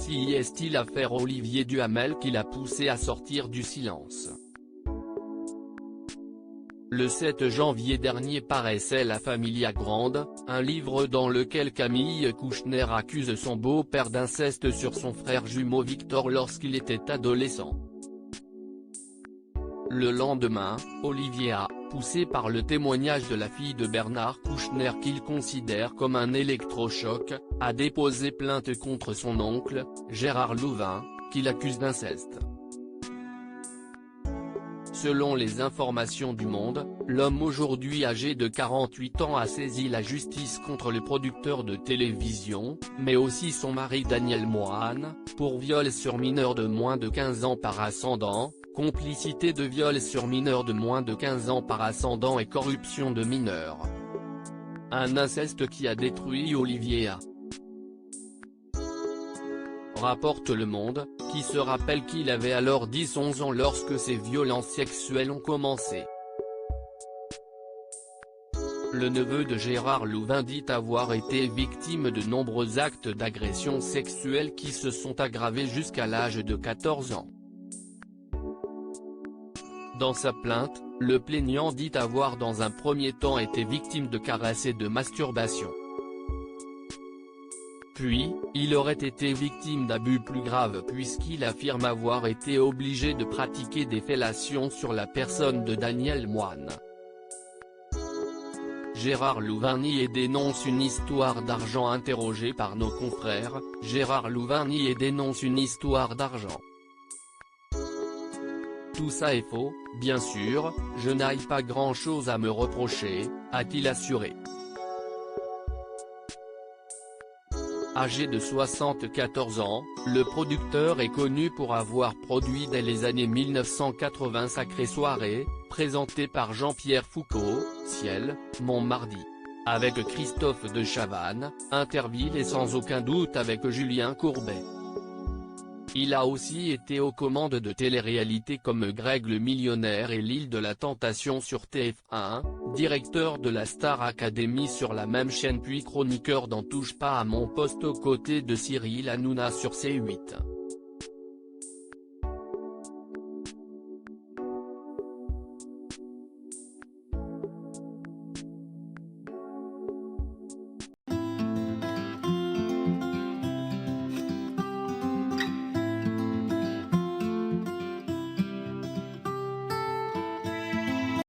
Si est-il l'affaire Olivier Duhamel qui l'a poussé à sortir du silence. Le 7 janvier dernier paraissait La Familia Grande, un livre dans lequel Camille Kouchner accuse son beau-père d'inceste sur son frère jumeau Victor lorsqu'il était adolescent. Le lendemain, Olivier a, poussé par le témoignage de la fille de Bernard Kouchner qu'il considère comme un électrochoc, a déposé plainte contre son oncle, Gérard Louvain, qu'il accuse d'inceste. Selon les informations du Monde, l'homme aujourd'hui âgé de 48 ans a saisi la justice contre le producteur de télévision, mais aussi son mari Daniel Moine, pour viol sur mineur de moins de 15 ans par ascendant, complicité de viol sur mineur de moins de 15 ans par ascendant et corruption de mineurs. Un inceste qui a détruit Olivier A. Rapporte Le Monde, qui se rappelle qu'il avait alors 10-11 ans lorsque ces violences sexuelles ont commencé. Le neveu de Gérard Louvain dit avoir été victime de nombreux actes d'agression sexuelle qui se sont aggravés jusqu'à l'âge de 14 ans. Dans sa plainte, le plaignant dit avoir dans un premier temps été victime de caresses et de masturbation. Puis, il aurait été victime d'abus plus graves puisqu'il affirme avoir été obligé de pratiquer des fellations sur la personne de Daniel Moine. Gérard Louvain nie et dénonce une histoire d'argent. Interrogé par nos confrères, Gérard Louvain nie et dénonce une histoire d'argent. Tout ça est faux, bien sûr, je n'ai pas grand-chose à me reprocher, a-t-il assuré. Âgé de 74 ans, le producteur est connu pour avoir produit dès les années 1980 Sacrée Soirée, présenté par Jean-Pierre Foucault, Ciel, Montmardi. Avec Christophe de Chavannes, Interville et sans aucun doute avec Julien Courbet. Il a aussi été aux commandes de téléréalités comme Greg le Millionnaire et L'Île de la Tentation sur TF1, directeur de la Star Academy sur la même chaîne puis chroniqueur dans Touche pas à mon poste aux côtés de Cyril Hanouna sur C8.